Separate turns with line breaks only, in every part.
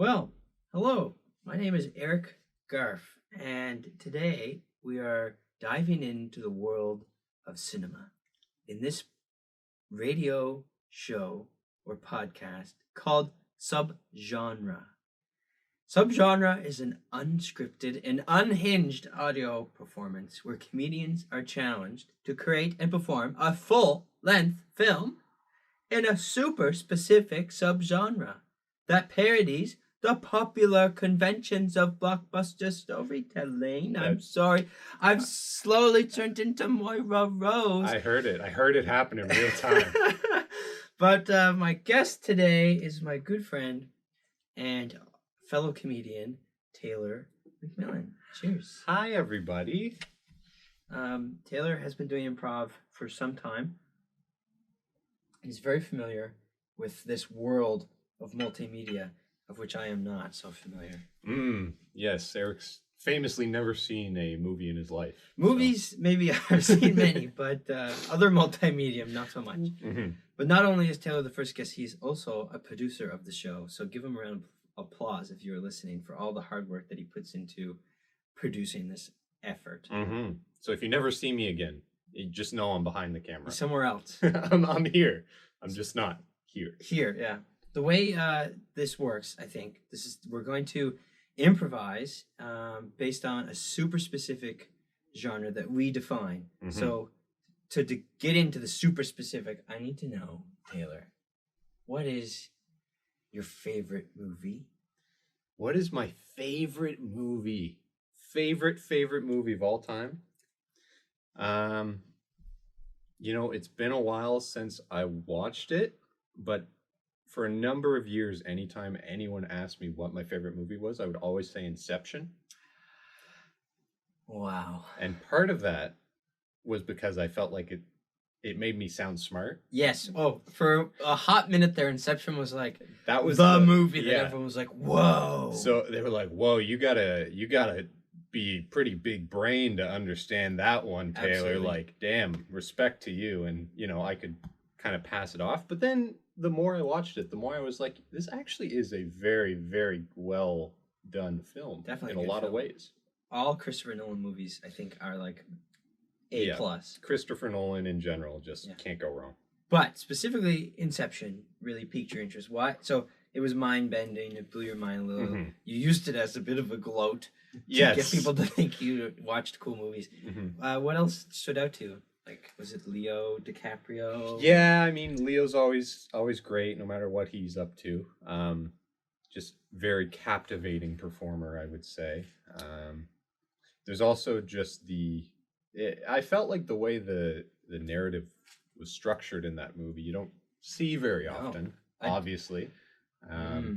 Well, hello. My name is Eric Garf, and today we are diving into the world of cinema in this radio show or podcast called Subgenre. Subgenre is an unscripted and unhinged audio performance where comedians are challenged to create and perform a full-length film in a super specific subgenre that parodies the popular conventions of blockbuster storytelling. I'm sorry. I've slowly turned into Moira Rose.
I heard it. I heard it happen in real time.
But my guest today is my good friend and fellow comedian, Taylor McMillen. Cheers.
Hi, everybody.
Taylor has been doing improv for some time. He's very familiar with this world of multimedia, of which I am not so familiar.
Yes, Eric's famously never seen a movie in his life.
Movies, maybe I've seen many, but other multimedia, not so much.
Mm-hmm.
But not only is Taylor the first guest, he's also a producer of the show. So give him a round of applause if you're listening for all the hard work that he puts into producing this effort.
Mm-hmm. So if you never see me again, you just know I'm behind the camera.
He's somewhere else.
I'm here. I'm just not here.
Here, yeah. The way this works, I think, we're going to improvise based on a super specific genre that we define. Mm-hmm. So to get into the super specific, I need to know, Taylor, what is your favorite movie?
What is my favorite movie? Favorite movie of all time? It's been a while since I watched it, but for a number of years, anytime anyone asked me what my favorite movie was, I would always say Inception.
Wow.
And part of that was because I felt like it made me sound smart.
Yes. Oh, for a hot minute there, Inception was like
that was
the movie that everyone was like, whoa.
So they were like, whoa, you gotta be pretty big brain to understand that one, Taylor.
Absolutely.
Like, damn, respect to you. And, I could kind of pass it off. But then the more I watched it, the more I was like, this actually is a very, very well done film.
Definitely
in a lot of ways.
All Christopher Nolan movies, I think, are like A+.
Christopher Nolan in general just can't go wrong.
But specifically, Inception really piqued your interest. Why? So it was mind-bending. It blew your mind a little. Mm-hmm. You used it as a bit of a gloat to get people to think you watched cool movies. Mm-hmm. What else stood out to you? Like, was it Leo DiCaprio?
Yeah, I mean, Leo's always great, no matter what he's up to. Just very captivating performer, I would say. There's also just I felt like the way the narrative was structured in that movie, you don't see very often, obviously.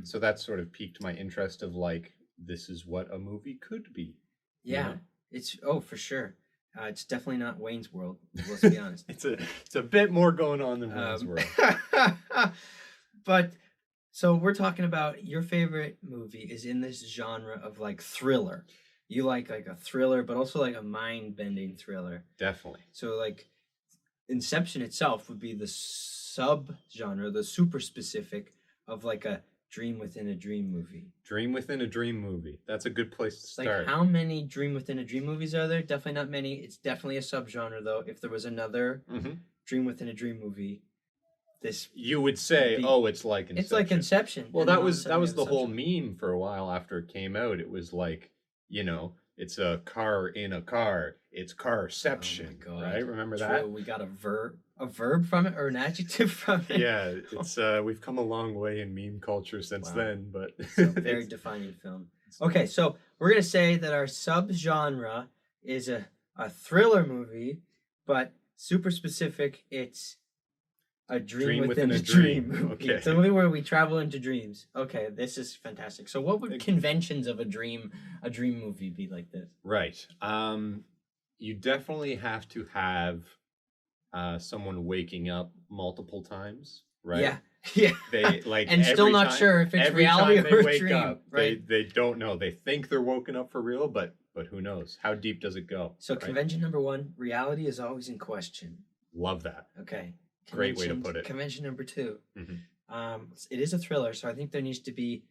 So that sort of piqued my interest of like, this is what a movie could be.
Yeah, it's for sure. It's definitely not Wayne's World. Let's be honest.
It's a bit more going on than Wayne's World.
But so we're talking about your favorite movie is in this genre of like thriller. You like a thriller, but also like a mind-bending thriller.
Definitely.
So like Inception itself would be the sub-genre, the super specific of like a Dream Within a Dream movie.
Dream Within a Dream movie. That's a good place to start.
Like, how many Dream Within a Dream movies are there? Definitely not many. It's definitely a subgenre, though. If there was another Dream Within a Dream movie,
you would say, it's like Inception.
It's like Inception.
Well, that was the whole meme for a while after it came out. It was like, it's a car in a car. It's carception, right? Remember that?
We got a verb from it or an adjective from it.
Yeah, it's we've come a long way in meme culture since then, but
it's a very defining film. Okay, so we're gonna say that our subgenre is a thriller movie, but super specific. It's a dream within a dream movie. Okay. It's a movie where we travel into dreams. Okay, this is fantastic. So what would conventions of a dream movie be like this?
Right. You definitely have to have someone waking up multiple times, right?
Yeah. Yeah.
They like
and still not sure if it's reality or a dream.
Up, right? They don't know. They think they're woken up for real, but who knows? How deep does it go?
So convention number 1, reality is always in question.
Love that.
Okay.
Great way to put it.
Convention number 2. It is a thriller, so I think there needs to be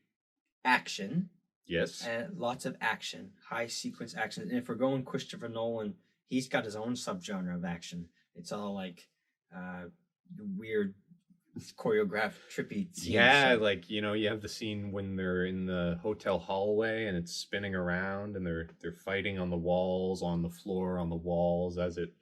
action,
Yes.
and lots of action, high sequence action. And if we're going Christopher Nolan, he's got his own subgenre of action. It's all like weird choreographed trippy scenes.
Yeah,
so-
like you have the scene when they're in the hotel hallway and it's spinning around and they're fighting on the walls, on the floor, on the walls as it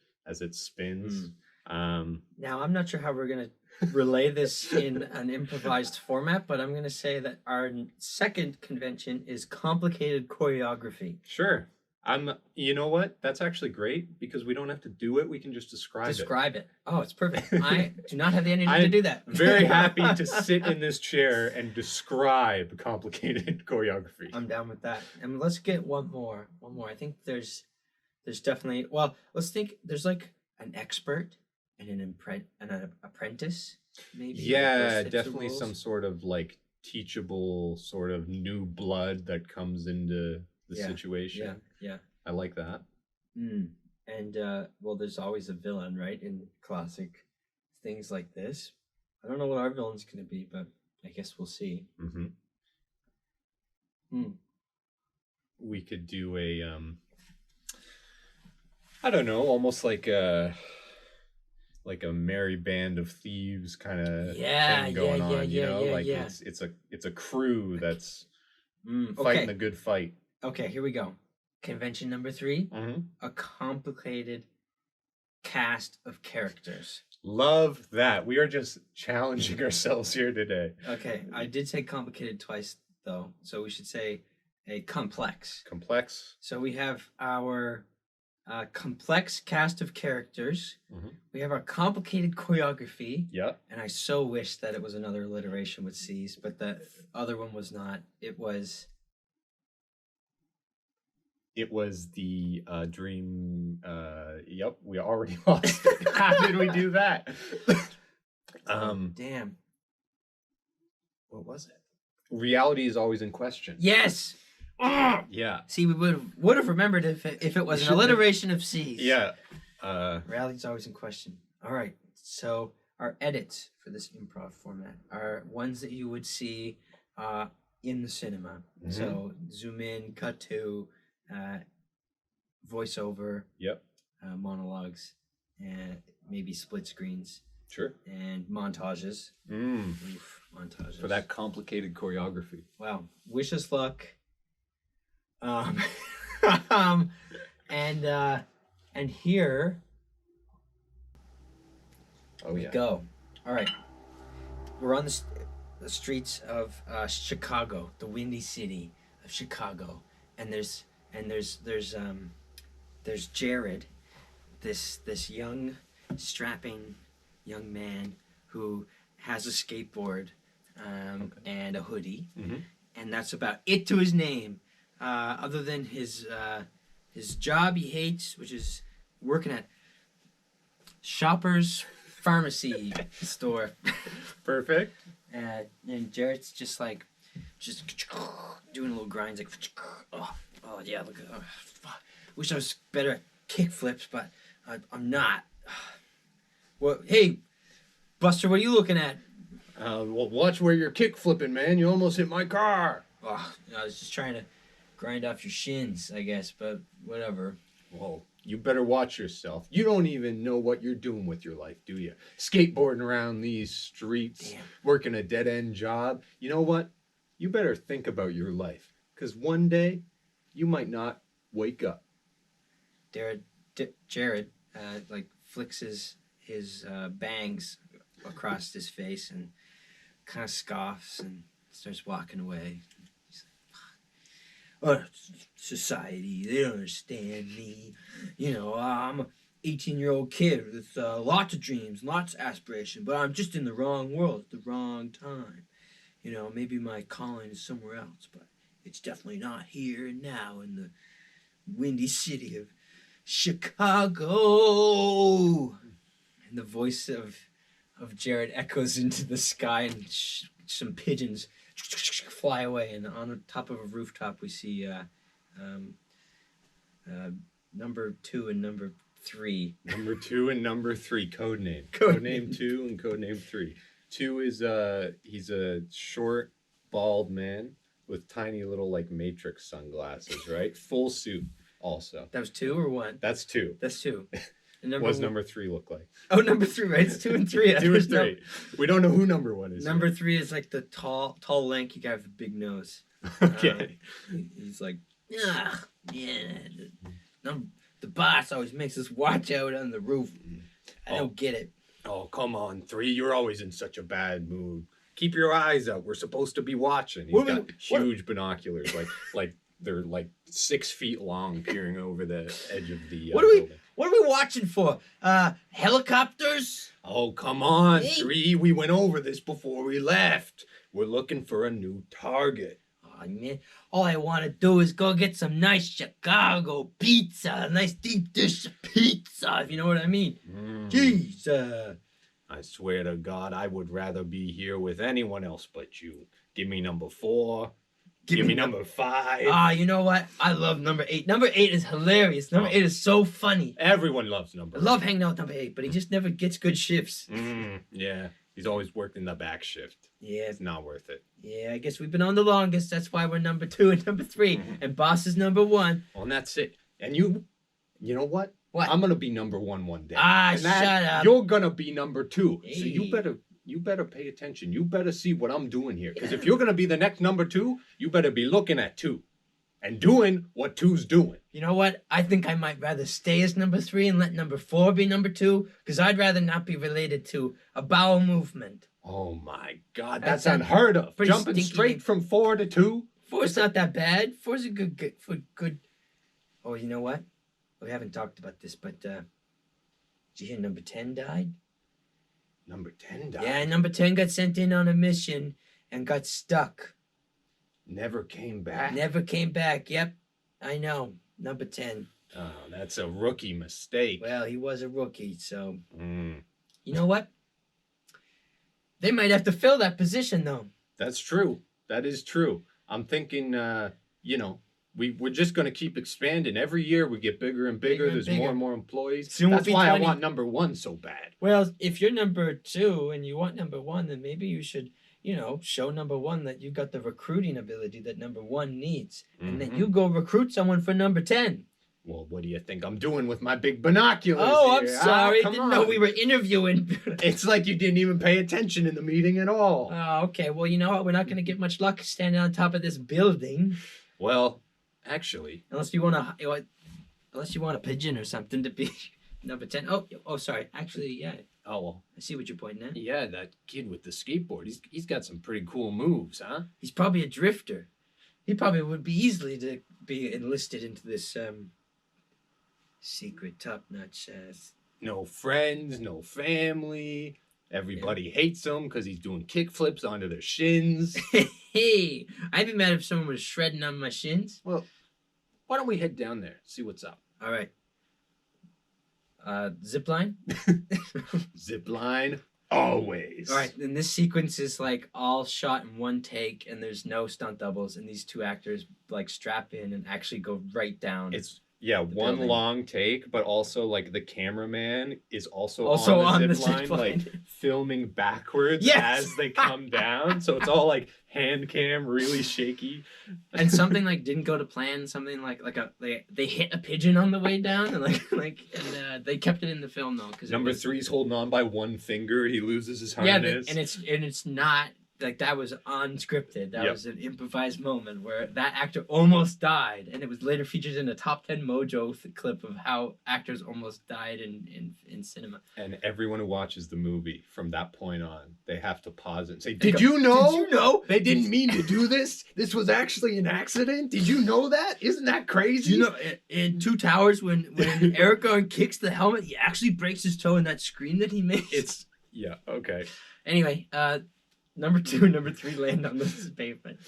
spins.
Now I'm not sure how we're gonna relay this in an improvised format, but I'm gonna say that our second convention is complicated choreography.
Sure. You know what? That's actually great because we don't have to do it. We can just describe
it. Oh, it's perfect. I do not have the energy to
I'm
do that.
very happy to sit in this chair and describe complicated choreography.
I'm down with that. And let's get one more. I think there's definitely, well, let's think there's like an expert and an apprentice, maybe.
Yeah, definitely some sort of like teachable sort of new blood that comes into the situation.
Yeah.
I like that.
And well, there's always a villain, right, in classic things like this. I don't know what our villain's gonna be, but I guess we'll see.
We could do a I don't know, almost like a merry band of thieves kind of thing going on. It's a crew that's fighting a good fight.
Okay, here we go. Convention number 3, a complicated cast of characters.
Love that. We are just challenging ourselves here today.
Okay, I did say complicated twice, though, so we should say a complex.
Complex.
So we have our complex cast of characters. We have our complicated choreography.
Yeah.
And I so wish that it was another alliteration with C's, but the other one was not. It was
the dream. Yep, we already lost it. How did we do that?
Damn. What was it?
Reality is always in question.
Yes.
Yeah.
See, we would have remembered if it was an alliteration of C's.
Yeah.
Reality is always in question. All right. So our edits for this improv format are ones that you would see in the cinema. So zoom in, cut to, voiceover.
Yep.
Monologues, and maybe split screens.
Sure.
And montages. Montages.
For that complicated choreography.
Wow. Wish us luck. And here we go. All right. We're on the streets of Chicago, the Windy City of Chicago, and there's Jared, this young, strapping young man who has a skateboard and a hoodie, and that's about it to his name. Other than his job he hates, which is working at Shoppers Pharmacy store.
Perfect.
And Jared's just doing a little grinds, like, oh yeah, look at, wish I was better at kick flips, but I'm not. Well, hey, Buster, what are you looking at?
Well, watch where you're kick flipping, man. You almost hit my car.
Oh, I was just trying to grind off your shins, I guess, but whatever.
Well, you better watch yourself. You don't even know what you're doing with your life, do you? Skateboarding around these streets, working a dead-end job. You know what? You better think about your life, because one day you might not wake up.
Jared flicks his bangs across his face and kind of scoffs and starts walking away. He's like, oh, society, they don't understand me. I'm an 18-year-old kid with lots of dreams, lots of aspiration, but I'm just in the wrong world at the wrong time. Maybe my calling is somewhere else, but it's definitely not here and now in the Windy City of Chicago. And the voice of Jared echoes into the sky, and some pigeons fly away. And on the top of a rooftop, we see number 2 and number 3.
Number 2 and number 3, codename. Codename 2 and codename 3. 2 is he's a short, bald man with tiny little like Matrix sunglasses, right? Full suit also.
That was 2 or 1?
That's 2.
That's 2. And
What does number 3 look like?
Oh, number 3, right? It's 2 and 3.
2 and 3. We don't know who number 1 is.
Number 3 is like the tall, lanky guy with the big nose.
Okay.
He's like, yeah. The boss always makes us watch out on the roof. I don't get it.
Oh, come on, 3. You're always in such a bad mood. Keep your eyes out. We're supposed to be watching. He's got huge binoculars, like they're like 6 feet long, peering over the edge of the building.
What are we watching for? Helicopters?
Oh, come on,
Hey.
3. We went over this before we left. We're looking for a new target.
Oh, man. All I want to do is go get some nice Chicago pizza. A nice deep dish of pizza, if you know what I mean. Jeez.
I swear to God, I would rather be here with anyone else but you. Give me number 4. Give me number 5.
You know what? I love number 8. Number 8 is hilarious. Number 8 is so funny.
Everyone loves number 8.
I love hanging out with number 8, but he just never gets good shifts.
Yeah, he's always worked in the back shift.
Yeah.
It's not worth it.
Yeah, I guess we've been on the longest. That's why we're number 2 and number 3. And boss is number 1.
Well, and that's it. And you know what?
What?
I'm gonna be number 1 one day.
Shut up.
You're gonna be number 2.
Hey.
So you better pay attention. You better see what I'm doing here. Because if you're gonna be the next number 2, you better be looking at 2 and doing what 2's doing.
You know what? I think I might rather stay as number 3 and let number 4 be number 2, because I'd rather not be related to a bowel movement.
Oh my God,
That's
that's unheard of.
pretty
Jumping
stinky.
straight from 4 to 2.
4's not that bad. 4's a good. Oh, you know what? We haven't talked about this, but did you hear number 10 died?
Number 10 died.
Yeah, number 10 got sent in on a mission and got stuck.
Never came back.
Never came back. Yep, I know. Number 10.
Oh, that's a rookie mistake.
Well, he was a rookie, so you
Mm,
know what? They might have to fill that position, though.
that's true. That is true. I'm thinking, we're just going to keep expanding. Every year we get bigger and
Bigger
bigger.
and
There's
bigger.
more and more employees.
Soon we'll
That's
be
why
20.
I want number 1 so bad.
Well, if you're number 2 and you want number 1, then maybe you should, show number 1 that you got the recruiting ability that number 1 needs. And then
Mhm.
you go recruit someone for number 10.
Well, what do you think I'm doing with my big binoculars?
Oh, I'm
here?
sorry.
Come
Didn't know
on.
we were interviewing.
It's like you didn't even pay attention in the meeting at all.
Oh, okay. Well, you know what? We're not going to get much luck standing on top of this building.
Well, actually,
Unless you want a pigeon or something to be number 10. Oh, sorry. Actually, yeah.
oh well,
I see what you're pointing at.
yeah, that kid with the skateboard. He's got some pretty cool moves, huh?
He's probably a drifter. He probably would be easily to be enlisted into this secret top-notch.
No friends, no family. Everybody hates him because he's doing kickflips onto their shins.
Hey, I'd be mad if someone was shredding on my shins.
Well, why don't we head down there, see what's up?
All right. Zip line.
Zip line, always.
All right, and this sequence is like all shot in one take, and there's no stunt doubles, and these 2 actors like strap in and actually go right down.
It's one
building.
long take, but also like the cameraman is also
Also
on
on
the
the
zip line,
zip
like
line.
filming backwards
Yes!
as they come down. So it's all like hand cam, really shaky.
And something like didn't go to plan. Something like they hit a pigeon on the way down, and they kept it in the film though. Because
Number 3's holding on by one finger. He loses his
yeah,
harness.
and it's not like that was unscripted. That
Yep.
was an improvised moment where that actor almost died, and it was later featured in a top 10 Mojo clip of how actors almost died in cinema.
And everyone who watches the movie from that point on, they have to pause it and say,
They
"Did
go,
you know?
Did you know?
They didn't mean to do this. This was actually an accident. Did you know that? Isn't that crazy?"
Do you know in Two Towers when Eric kicks the helmet, he actually breaks his toe in that scream that he makes?
Yeah, okay.
Anyway, number 2 and number 3 land on this pavement.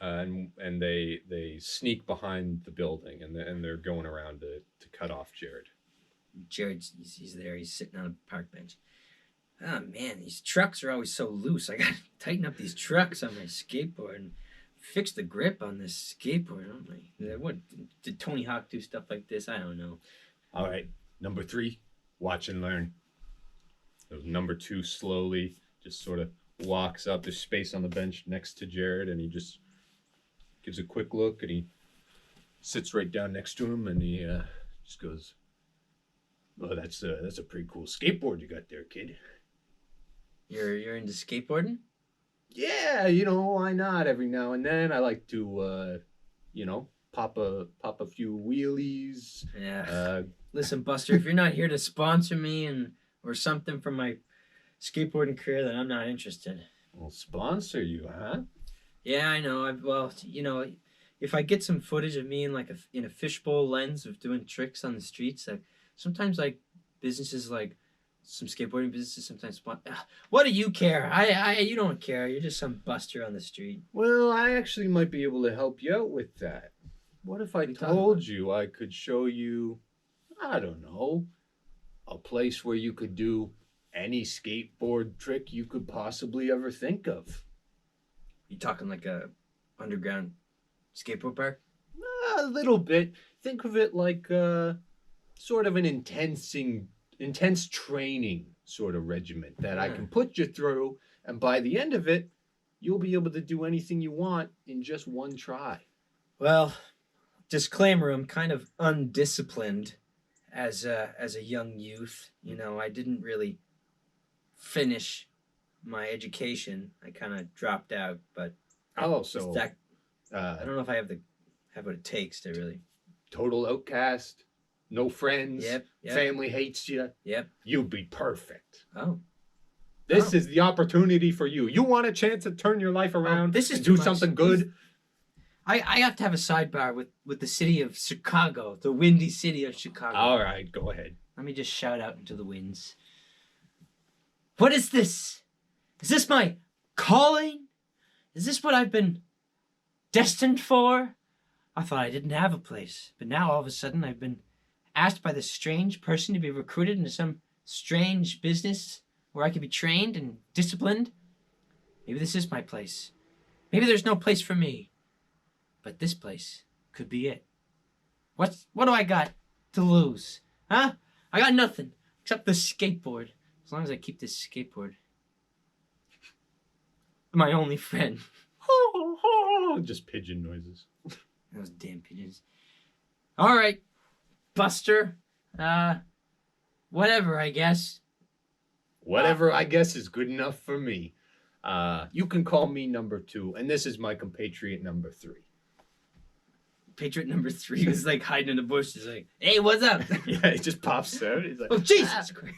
And they sneak behind the building and they're going around to cut off Jared.
Jared's he's there. He's sitting on a park bench. Oh man, these trucks are always so loose. I gotta tighten up these trucks on my skateboard and fix the grip on this skateboard. I'm like, what did Tony Hawk do stuff like this? I don't know.
All right, number 3, watch and learn. So number 2 slowly just sort of walks up. There's space on the bench next to Jared, and he just gives a quick look, and he sits right down next to him, and he just goes, "Well, that's a pretty cool skateboard you got there, kid."
You're into skateboarding?
Yeah, why not? Every now and then, I like to, pop a few wheelies.
Yeah. Listen, Buster, if you're not here to sponsor me or something from my skateboarding career, then I'm not interested.
We'll sponsor you, huh?
Yeah, I know. If I get some footage of me in a fishbowl lens of doing tricks on the streets, sometimes businesses some skateboarding businesses sometimes what do you care? You don't care. You're just some Buster on the street.
Well, I actually might be able to help you out with that. What if I told you I could show you, I don't know, a place where you could do any skateboard trick you could possibly ever think of?
You talking like a underground skateboard park?
A little bit. Think of it like sort of an intense training sort of regiment that I can put you through, and by the end of it, you'll be able to do anything you want in just one try.
Well, disclaimer, I'm kind of undisciplined as a young youth. I didn't really finish my education. I kind of dropped out, but I don't know if I have what it takes to really.
Total outcast, no friends.
Yep.
Family hates you.
Yep.
You'd be perfect.
Oh.
This is the opportunity for you. You want a chance to turn your life around and do something good?
I have to have a sidebar with the city of Chicago, the windy city of Chicago.
All right, go ahead.
Let me just shout out into the winds. What is this? Is this my calling? Is this what I've been destined for? I thought I didn't have a place, but now all of a sudden I've been asked by this strange person to be recruited into some strange business where I could be trained and disciplined. Maybe this is my place. Maybe there's no place for me. But this place could be it. What do I got to lose? Huh? I got nothing except the skateboard. As long as I keep this skateboard. My only friend.
Just pigeon noises.
Those damn pigeons. All right, Buster. Whatever, I guess.
Whatever, I guess, is good enough for me. You can call me number 2, and this is my compatriot number 3.
Patriot number 3 is like hiding in the bush. He's like, "Hey, what's up?"
Yeah, he just pops out. He's like,
"Oh, Jesus Christ!"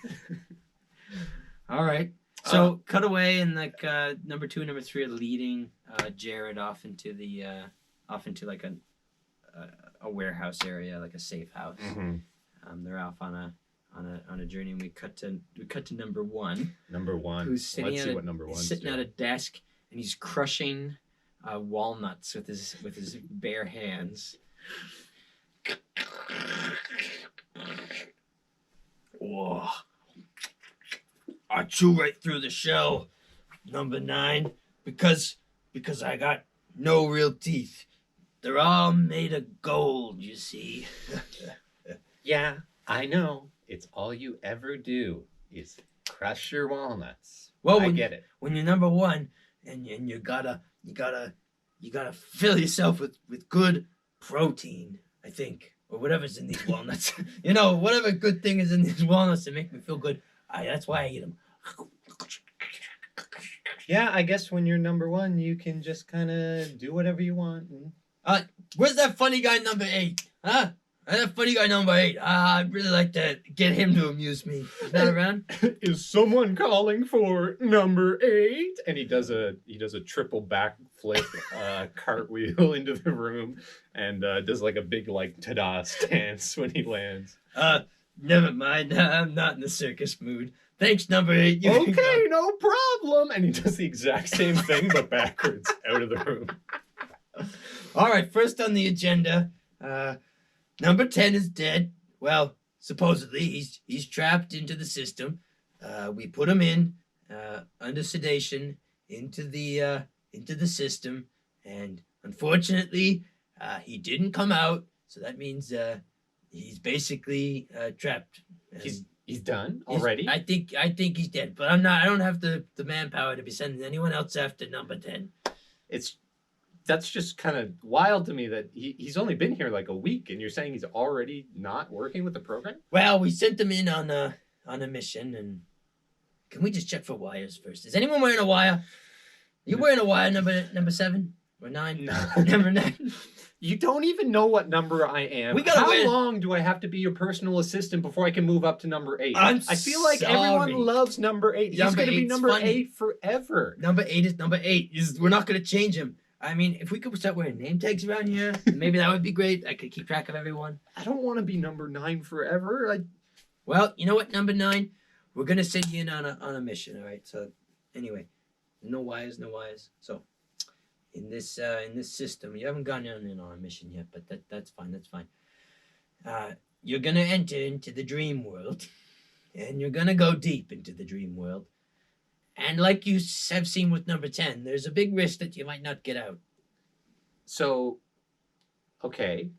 All right. So cut away, and number 2 and number 3 are leading Jared off into like a warehouse area, like a safe house.
Mm-hmm.
They're off on a journey, and we cut to number 1.
Number 1.
Who's sitting
Let's see what number 1's
sitting at a desk, and he's crushing walnuts with his bare hands. Whoa! I chew right through the shell, number 9, because I got no real teeth. They're all made of gold, you see.
Yeah, I know. It's all you ever do is crush your walnuts.
Well,
I get it.
When you're number 1, and you gotta fill yourself with good protein, I think, or whatever's in these walnuts. Whatever good thing is in these walnuts to make me feel good. That's why I eat them.
Yeah, I guess when you're number 1, you can just kind of do whatever you want.
Where's that funny guy number 8? Huh? That funny guy number 8. I'd really like to get him to amuse me. Is that around?
Is someone calling for number 8? And he does a triple backflip cartwheel into the room, and does like a big ta-da stance when he lands.
Never mind. I'm not in the circus mood. Thanks, number 8.
Okay, no problem. And he does the exact same thing, but backwards out of the room.
All right, first on the agenda, number 10 is dead. Well, supposedly he's trapped into the system. We put him in under sedation into the system, and unfortunately, he didn't come out. So that means he's basically trapped.
He's done already.
I think he's dead, but I'm not. I don't have the manpower to be sending anyone else after number 10.
It's That's just kind of wild to me that he's only been here like a week, and you're saying he's already not working with the program?
Well, we sent him in on a mission, and can we just check for wires first? Is anyone wearing a wire? You wearing a wire number 7 or 9?
No.
Number 9.
You don't even know what number I am. How long do I have to be your personal assistant before I can move up to number 8? I feel like everyone loves number 8. He's going to be number 8 forever.
Number 8 is number 8. We're not going to change him. I mean, if we could start wearing name tags around here, maybe that would be great. I could keep track of everyone.
I don't want to be number 9 forever.
Well, you know what, number 9? We're going to send you in on a mission, all right? So, anyway, no wires. So, in this system, you haven't gone in on a mission yet, but that's fine. You're going to enter into the dream world, and you're going to go deep into the dream world. And like you have seen with number 10, there's a big risk that you might not get out.
So, okay,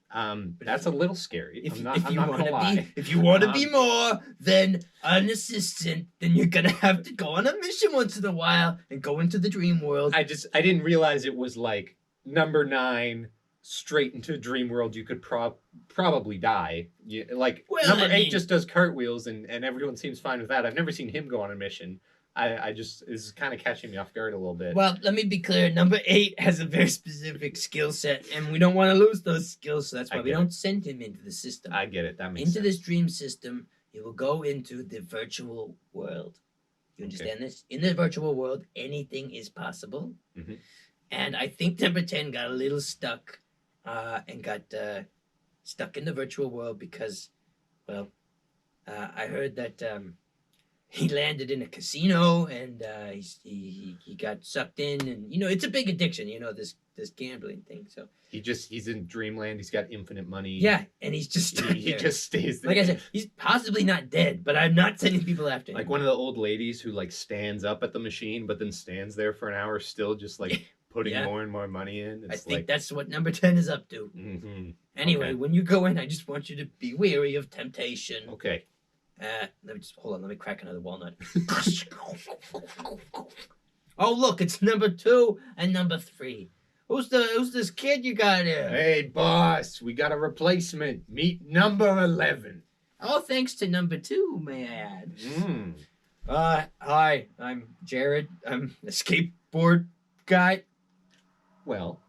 that's a little scary.
If
I'm not gonna lie.
If you want to be more than an assistant, then you're gonna have to go on a mission once in a while and go into the dream world.
I didn't realize it was like number 9 straight into dream world. You could probably die. Number 8 just does cartwheels, and everyone seems fine with that. I've never seen him go on a mission. This is kind of catching me off guard a little bit.
Well, let me be clear. Number 8 has a very specific skill set, and we don't want to lose those skills, so that's why we don't send him into the system.
I get it. That makes sense.
Into this dream system, he will go into the virtual world. You understand this? In the virtual world, anything is possible.
Mm-hmm.
And I think number 10 got a little stuck and got stuck in the virtual world because, well, I heard that... he landed in a casino, and he got sucked in, and it's a big addiction. This gambling thing. So
he's in dreamland. He's got infinite money.
Yeah, and he's just stuck
he just stays there.
Like I said, he's possibly not dead, but I'm not sending people after him.
Like one of the old ladies who stands up at the machine, but then stands there for an hour, still just putting more and more money in.
I think that's what number 10 is up to.
Mm-hmm.
Anyway, when you go in, I just want you to be wary of temptation.
Okay.
Let me crack another walnut. Oh, look, it's number 2 and number 3. Who's this kid you got here?
Hey, boss, we got a replacement. Meet number 11.
Oh, thanks to number 2, may I add. Hi, I'm Jared. I'm a skateboard guy.
Well,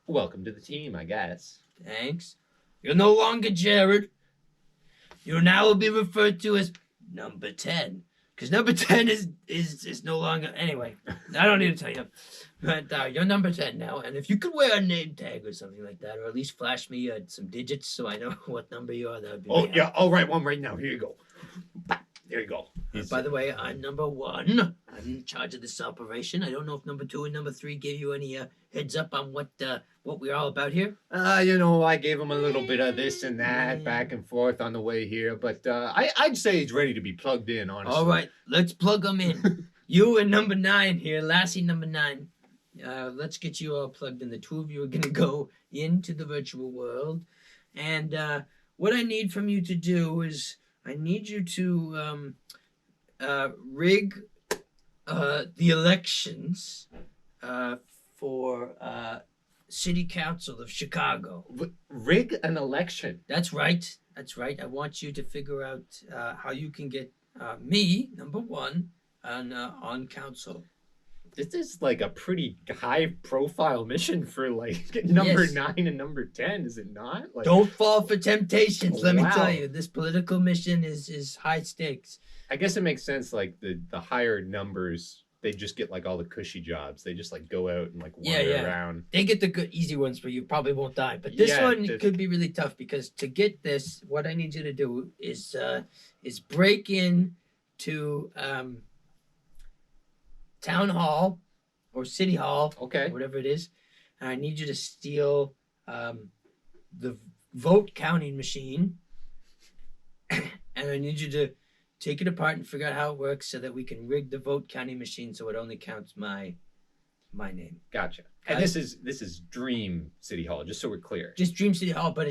welcome to the team, I guess.
Thanks. You're no longer Jared. You now will be referred to as number 10. Because number 10 is no longer... Anyway, I don't need to tell you. But you're number 10 now. And if you could wear a name tag or something like that, or at least flash me some digits so I know what number you are, that would be...
Oh, yeah. I'll write one right now. Here you go. There you go.
By the way, I'm number 1. I'm in charge of this operation. I don't know if number 2 and number 3 gave you any heads up on what we're all about here.
I gave him a little bit of this and that back and forth on the way here, but I'd say he's ready to be plugged in, honestly.
All right, let's plug him in. You and number 9 here, Lassie number 9. Let's get you all plugged in. The 2 of you are going to go into the virtual world. And what I need from you to do is I need you to rig the elections for City Council of Chicago.
Rig an election?
That's right. I want you to figure out how you can get me, number 1, on council.
This is a pretty high-profile mission for number 9 and number 10, is it not?
Don't fall for temptations. Let me tell you, this political mission is high stakes.
I guess it makes sense. The higher numbers, they just get all the cushy jobs. They just go out and wander around.
They get the good easy ones where you probably won't die. But this one could be really tough because to get this, what I need you to do is break in to town hall or city hall, whatever it is. And I need you to steal the vote counting machine, and I need you to take it apart and figure out how it works so that we can rig the vote counting machine so it only counts my name.
Gotcha. And this is Dream City Hall, just so we're clear.
Just Dream City Hall, but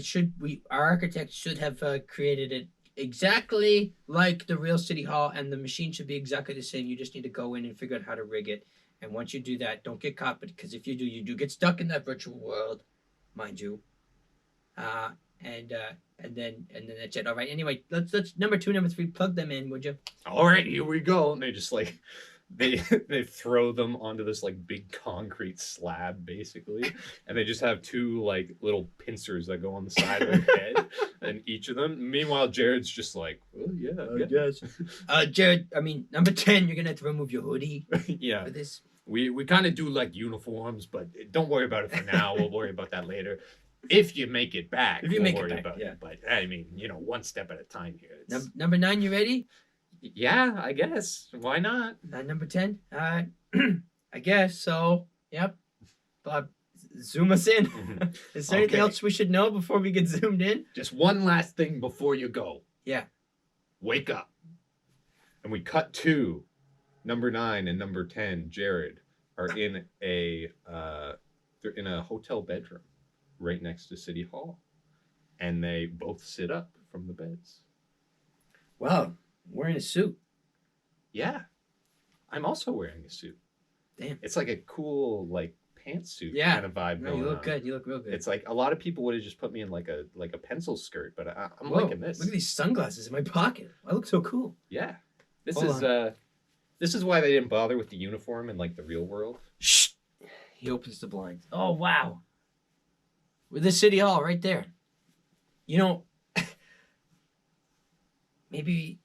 our architect should have created it exactly like the real City Hall, and the machine should be exactly the same. You just need to go in and figure out how to rig it. And once you do that, don't get caught, because if you do, you do get stuck in that virtual world, mind you. Uh, and then that's it. All right. Anyway, let's number 2, number 3, plug them in, would you?
All right, here we go. And they just like they they throw them onto this like big concrete slab basically, and they just have 2 like little pincers that go on the side of their head, and each of them. Meanwhile, Jared's just like, well, yeah, I guess.
Jared, I mean, number 10, you're gonna have to remove your hoodie
Yeah.
for this.
We kind of do like uniforms, but don't worry about it for now. We'll worry about that later. If you make it back,
If you
we'll
make it
worry
back,
about
yeah.
it. But I mean, one step at a time here. It's-
Number 9, you ready?
Yeah, I guess. Why not?
Number 10. I guess so. Yep. Zoom us in. Is there anything
Okay.
else we should know before we get zoomed in?
Just one last thing before you go.
Yeah.
Wake up. And we cut to number 9 and number 10. Jared are in they're in a hotel bedroom right next to City Hall, and they both sit up from the beds.
Wow, wearing a suit.
Yeah, I'm also wearing a suit.
Damn.
It's like a cool like pantsuit
Yeah.
kind of vibe.
No,
going
you look
on.
good. You look real good.
It's like a lot of people would have just put me in like a pencil skirt, but I'm
Whoa,
liking this.
Look at these sunglasses in my pocket. I look so cool.
Yeah,
Hold
this is why they didn't bother with the uniform in like the real world.
Shh. He opens the blinds. Oh, wow. With the City Hall right there. You know, maybe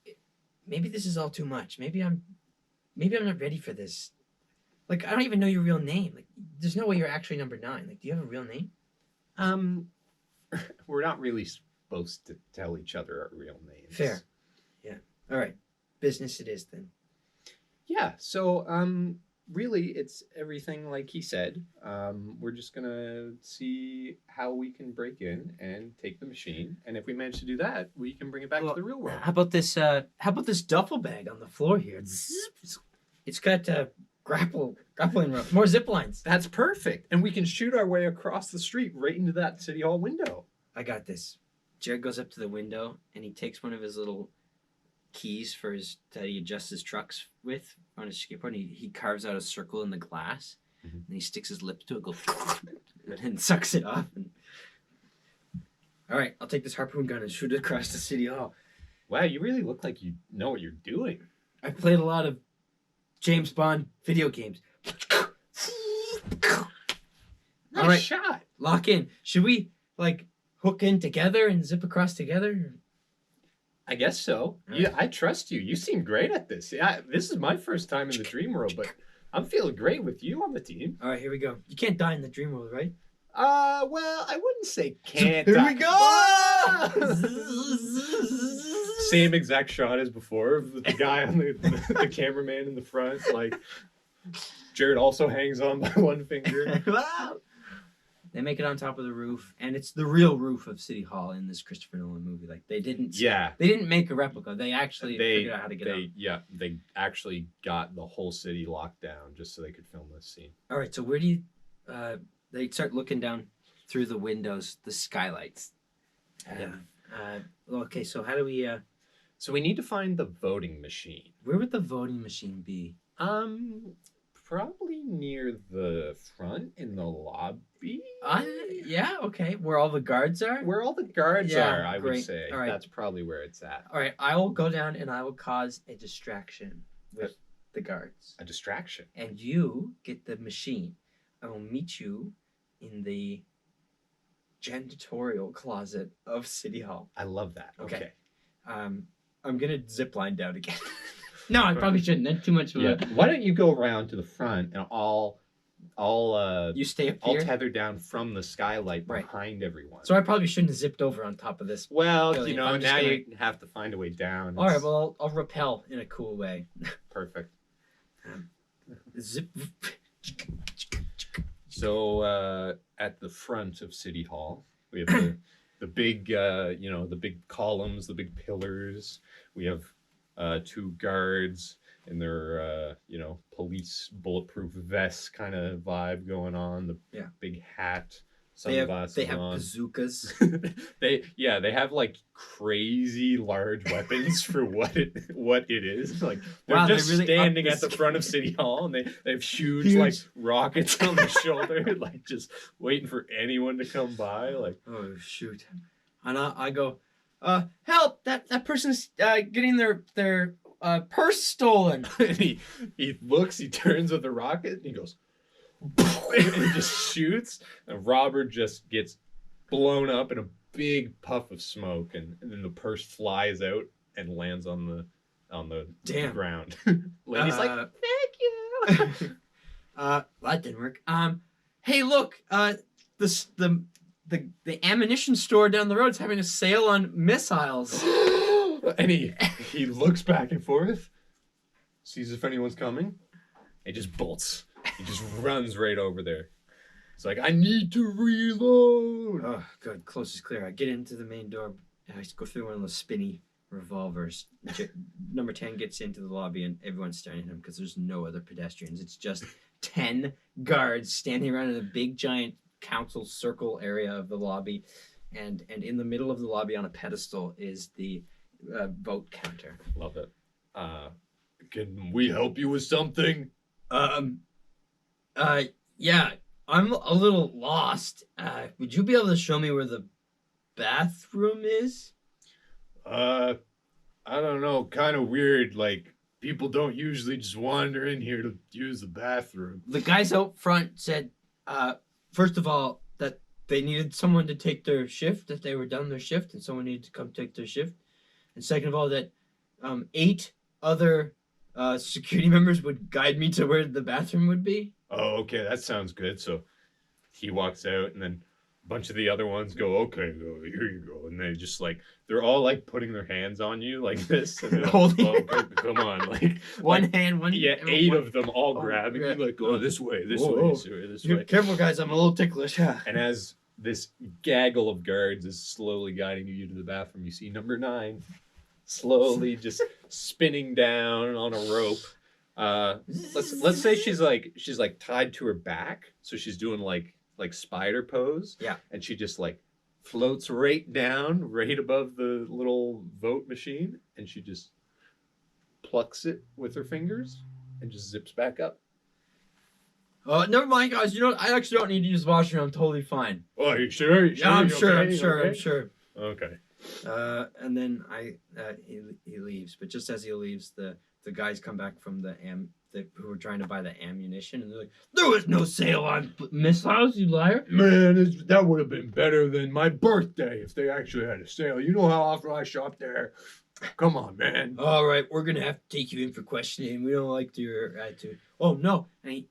this is all too much. Maybe I'm not ready for this. Like, I don't even know your real name. Like, there's no way you're actually number 9. Like, do you have a real name?
We're not really supposed to tell each other our real names.
Fair. Yeah. All right. Business it is then.
Yeah. So really, it's everything like he said. We're just gonna see how we can break in and take the machine, and if we manage to do that, we can bring it back to the real world.
How about this duffel bag on the floor here? It's got grappling rope, more zip lines.
That's perfect, and we can shoot our way across the street right into that City Hall window.
I got this. Jared goes up to the window and he takes one of his little keys that he adjusts his trucks with on his skateboard. And he carves out a circle in the glass, and he sticks his lips to it, goes and sucks it off. All right, I'll take this harpoon gun and shoot it across the City Hall.
Wow, you really look like you know what you're doing.
I've played a lot of James Bond video games.
Nice
All right,
shot.
lock in. Should we like hook in together and zip across together?
I guess so.
Right.
Yeah, I trust you. You seem great at this. Yeah, this is my first time in the dream world, but I'm feeling great with you on the team.
All right, here we go. You can't die in the dream world, right?
Well, I wouldn't say can't.
Here we go!
Ah! Same exact shot as before. With the guy on the cameraman in the front, like Jared also hangs on by one finger.
Wow. They make it on top of the roof, and it's the real roof of City Hall in this Christopher Nolan movie. Like they didn't make a replica. They actually figured out how to get out.
Yeah, they actually got the whole city locked down just so they could film this scene.
All right, so where do you? They start looking down through the windows, the skylights. Okay, so how do we?
So we need to find the voting machine.
Where would the voting machine be?
Probably near the front in the lobby.
Yeah, okay. Where all the guards are?
Where all the guards are, I would
great.
say.
All right.
That's probably where it's at.
All right, I will go down and I will cause a distraction with the guards.
A distraction.
And you get the machine. I will meet you in the janitorial closet of City Hall.
I love that. Okay.
I'm gonna zip line down again. No, I probably shouldn't. That's too much of a...
Why don't you go around to the front and I'll
You stay up
I'll
here?
tether down from the skylight
Right.
behind everyone.
So I probably shouldn't have zipped over on top of this.
Well,
Really, I'm just
now
gonna-
you have to find a way down.
All right,
It's
well, I'll rappel in a cool way.
perfect.
Zip.
So at the front of City Hall, we have the big the big columns, the big pillars. We have 2 guards in their police bulletproof vest kind of vibe going on. The big hat, sunglasses
they have
on.
bazookas.
They have like crazy large weapons for what it is. Like they're
Wow, they
just
really upped
standing
the
at the front of City Hall, and they have huge like
Huge.
rockets on their shoulder, like just waiting for anyone to come by. Like,
Oh shoot! And I go, help! That person's getting their purse stolen.
and he looks, he turns with the rocket, and he goes, and he just shoots, and Robert just gets blown up in a big puff of smoke, and then the purse flies out and lands on the
Damn.
ground. Lady's like,
thank you. That didn't work. Hey, look, the ammunition store down the road is having a sale on missiles.
and he looks back and forth, sees if anyone's coming, and just bolts. He just runs right over there. It's like, I need to reload.
Oh, good. Close is clear. I get into the main door. I go through one of those spinny revolvers. Number 10 gets into the lobby, and everyone's staring at him because there's no other pedestrians. It's just 10 guards standing around in a big, giant council circle area of the lobby. And in the middle of the lobby on a pedestal is the vote counter.
Love it. Can we help you with something?
Yeah, I'm a little lost. Would you be able to show me where the bathroom is?
I don't know. Kind of weird. Like, people don't usually just wander in here to use the bathroom.
The guys out front said, first of all, that they needed someone to take their shift, that they were done their shift, and someone needed to come take their shift. And second of all, that 8 other security members would guide me to where the bathroom would be.
Oh, okay. That sounds good. So he walks out, and then a bunch of the other ones go, okay, here you go. And they just like, they're all like putting their hands on you like this. And they're like,
Holding
oh, come on. Like,
one hand, one.
yeah, 8 of them all grabbing
yeah.
you, like, oh, this way,
Whoa.
sir, this
You're
way.
careful, guys. I'm a little ticklish.
And as this gaggle of guards is slowly guiding you to the bathroom, you see number 9 slowly just spinning down on a rope. Let's say she's like tied to her back, so she's doing like spider pose.
Yeah.
And she just like floats right down, right above the little vote machine, and she just plucks it with her fingers and just zips back up.
Never mind, guys. You know what? I actually don't need to use the washroom. I'm totally fine.
Oh, are you sure?
Yeah, I'm
You
sure.
okay?
I'm sure.
Okay?
I'm sure.
Okay.
And then he leaves. But just as he leaves, the guys come back from who were trying to buy the ammunition, and they're like, "There was no sale on missiles, you liar!"
Man, that would have been better than my birthday if they actually had a sale. You know how often I shop there. Come on, man.
All right, we're gonna have to take you in for questioning. We don't like your attitude. Oh no! And he,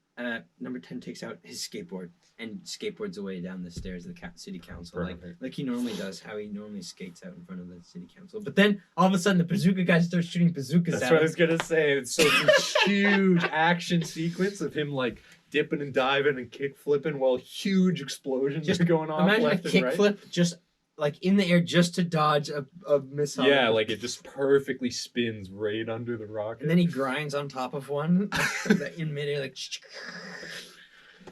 number 10 takes out his skateboard and skateboards away down the stairs of the city council, like he normally does. How he normally skates out in front of the city council. But then all of a sudden, the bazooka guys start shooting bazookas.
That's
at
what I
him.
was gonna say. It's so it's a huge action sequence of him like dipping and diving and kick flipping while huge explosions are going on.
Imagine a
left and right.
kickflip just like in the air just to dodge a missile.
Yeah, like it just perfectly spins right under the rocket.
And then he grinds on top of one in midair, like,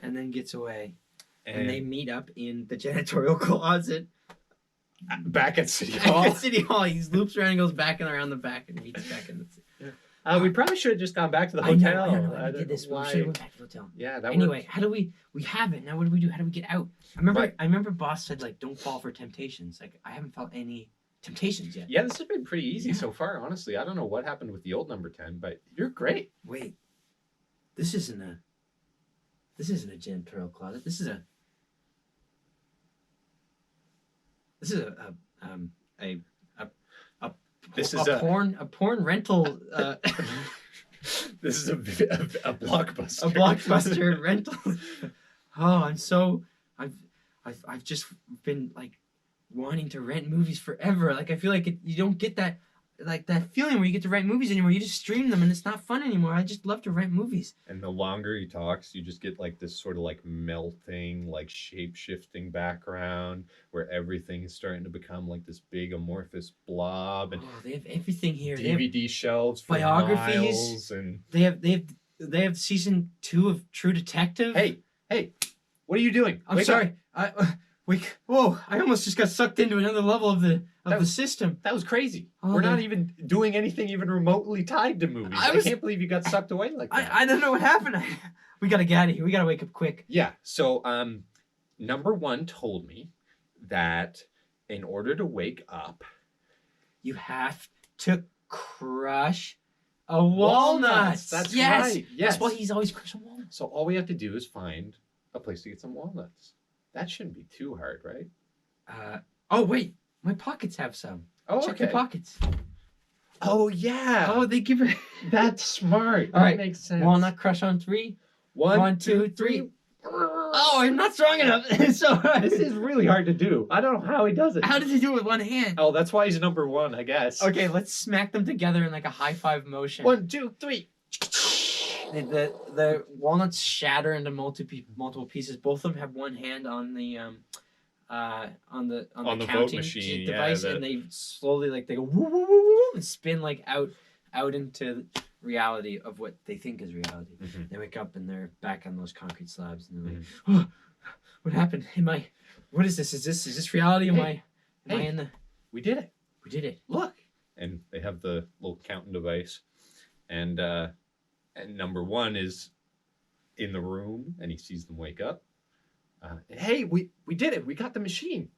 and then gets away. And they meet up in the janitorial closet.
Back at City Hall.
At City Hall, he loops around and goes back and around the back and meets back in the city.
We probably should have just gone back to the hotel.
I know. We did this. We should have went back to the hotel.
Yeah, that
Anyway,
worked.
how do we have it. Now what do we do? How do we get out? I remember boss said, like, don't fall for temptations. Like, I haven't felt any temptations yet.
Yeah, this has been pretty easy so far, honestly. I don't know what happened with the old number 10, but you're great.
Wait. This isn't a janitorial closet. This is a porn rental.
This is a blockbuster.
A blockbuster rental. Oh, I've just been like wanting to rent movies forever. Like I feel like you don't get that feeling where you get to rent movies anymore. You just stream them and it's not fun anymore. I just love to rent movies.
And the longer he talks, you just get like this sort of like melting, like shape-shifting background where everything is starting to become like this big amorphous blob. And
they have everything here.
DVD shelves for
biographies,
miles, and
they have season 2 of True Detective.
Hey, what are you doing?
I'm
Wake
sorry.
up.
Whoa! I almost just got sucked into another level of the system.
That was crazy.
Oh,
We're not even doing anything even remotely tied to movies. I can't believe you got sucked away like that.
I don't know what happened. We gotta get out of here. We gotta wake up quick.
Yeah. So, number one told me that in order to wake up,
you have to crush a walnut.
That's
yes.
right. Yes.
That's why he's always crushing walnuts.
So all we have to do is find a place to get some walnuts. That shouldn't be too hard, right?
Oh wait, my pockets have some.
Oh,
Check your pockets.
Oh yeah.
Oh, they give it.
That's smart.
All right,
that makes sense.
Walnut crush on 3. 1, 2, 3.
Oh,
Oh, I'm not strong enough. So
this is really hard to do. I don't know how he does it.
How does he do it with one hand?
Oh, that's why he's number 1, I guess.
Okay, let's smack them together in like a high five motion.
1, 2, 3.
The walnuts shatter into multiple pieces. Both of them have one hand on the
the
counting
vote machine
device,
yeah,
and they slowly they go woo, woo, woo, woo, and spin like out into reality of what they think is reality.
Mm-hmm.
They wake up and they're back on those concrete slabs, and they're like, oh, "What happened? What is this? Is this reality? Am I in the?
We did it.
We did it. Look."
And they have the little counting device, and number 1 is in the room, and he sees them wake up. Hey, we did it. We got the machine.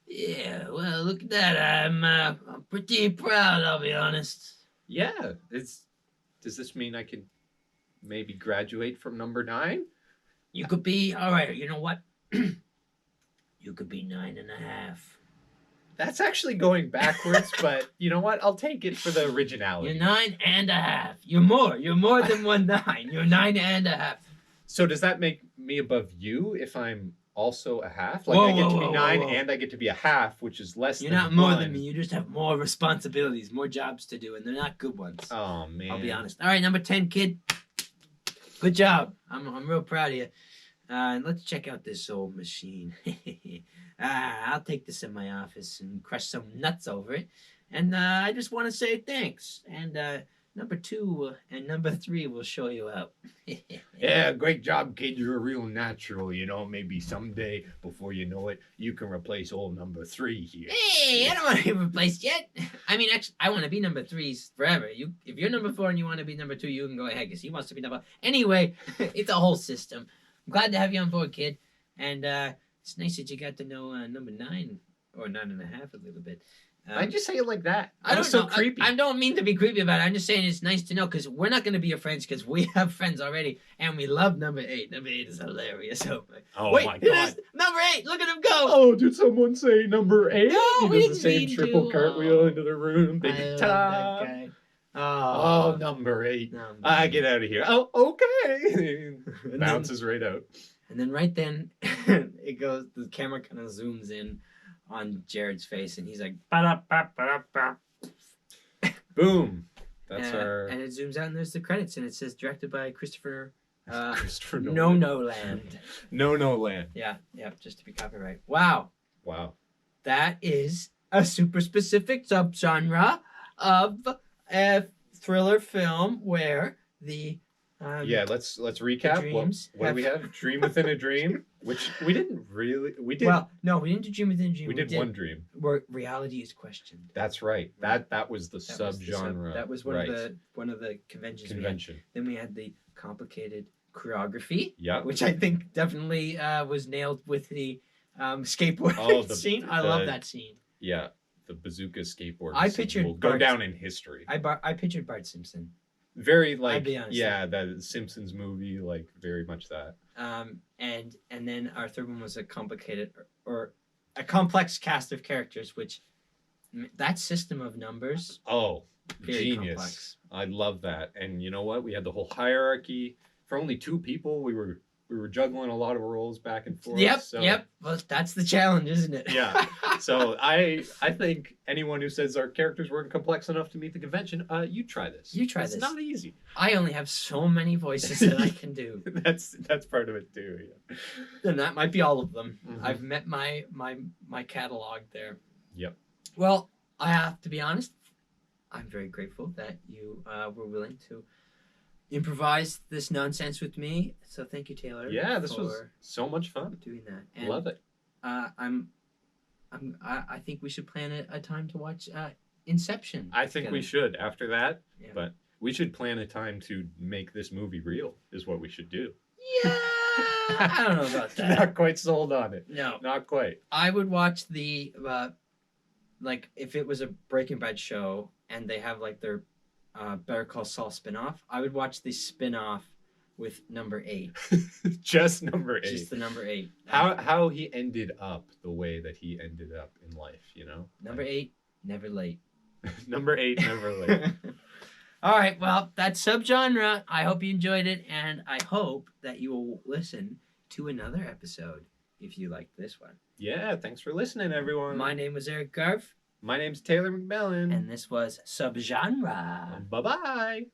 Yeah, well, look at that. I'm pretty proud, I'll be honest.
Yeah. Does this mean I could maybe graduate from number 9?
You could be, all right, you know what? You could be 9.5.
That's actually going backwards, but you know what? I'll take it for the originality.
You're 9.5. You're more than 1 9. You're 9.5.
So does that make me above you if I'm also a half? Like I get to be 9 and I get to be a half, which is less
You're
than
not more
1.
than me. You just have more responsibilities, more jobs to do, and they're not good ones.
Oh man.
I'll be honest. All right, number 10, kid. Good job. I'm real proud of you. And let's check out this old machine. I'll take this in my office and crush some nuts over it. And I just want to say thanks. And number 2 and number 3 will show you out.
Yeah, great job, kid. You're a real natural. You know, maybe someday, before you know it, you can replace old number 3 here.
Hey, I don't want to be replaced yet. I mean, actually, I want to be number 3 forever. If you're number 4 and you want to be number 2, you can go ahead because he wants to be number. Anyway, it's a whole system. I'm glad to have you on board, kid. And it's nice that you got to know number 9 or 9.5 a little bit.
Why'd you say it like that?
I don't
so
know.
creepy.
I don't mean to be creepy about it. I'm just saying it's nice to know because we're not going to be your friends because we have friends already and we love number 8. Number 8 is hilarious.
Oh
wait,
my
it
god.
is number 8. Look at him go.
Oh, did someone say number 8?
No, we
he does the
didn't
same
mean
triple
to.
cartwheel into the room.
I
Big
love
top.
that guy.
Oh, number 8.
Number
I
8.
get out of here. Oh, okay.
And
Bounces right out.
And then right then, it goes. The camera kind of zooms in on Jared's face, and he's like, "Ba-da-ba-ba-da-ba."
Boom. That's
and it zooms out, and there's the credits, and it says directed by Christopher
Nolan.
No Land.
No Land.
Yeah, just to be copyright. Wow, that is a super specific subgenre of a thriller film where the
let's recap. What do we have? Dream Within a Dream, which we didn't really. We did.
Well, no, we didn't do Dream Within a Dream.
We did one dream.
Where reality is questioned.
That's right. That was the subgenre.
That was one of the conventions.
Convention.
Then we had the complicated choreography.
Yeah.
Which I think definitely was nailed with the skateboard scene. I love that scene.
Yeah, the bazooka skateboard.
I pictured
will go down in history.
I pictured Bart Simpson.
Very like
I'd be honest,
that Simpsons movie, like very much that.
And then our third one was a complicated or a complex cast of characters, which that system of numbers.
Oh,
very
genius!
Complex.
I love that. And you know what? We had the whole hierarchy. For only 2 people, we were juggling a lot of roles back and forth.
Yep. Well, that's the challenge, isn't it?
Yeah. So I think anyone who says our characters weren't complex enough to meet the convention, you try this. It's not easy.
I only have so many voices that I can do.
That's part of it too. Yeah.
And that might be all of them.
Mm-hmm.
I've met my catalog there.
Yep.
Well, I have to be honest. I'm very grateful that you were willing to improvise this nonsense with me. So thank you, Taylor.
Yeah, this was so much fun.
Doing that. And
love it.
I think we should plan a time to watch Inception.
I think we should after that,
Yeah.
but we should plan a time to make this movie real. Is what we should do.
Yeah, I don't know about that.
Not quite sold on it.
No,
Not quite.
I would watch the like if it was a Breaking Bad show and they have like their Better Call Saul spinoff. I would watch the spinoff with number 8.
Just number 8.
Just the number 8.
How he ended up the way that he ended up in life, you know?
Number 8, never late.
Number 8, never late.
All right, well, that's subgenre. I hope you enjoyed it, and I hope that you will listen to another episode if you liked this one.
Yeah, thanks for listening, everyone.
My name was Erik Garf.
My name's Taylor McMillen.
And this was Subgenre.
Bye-bye.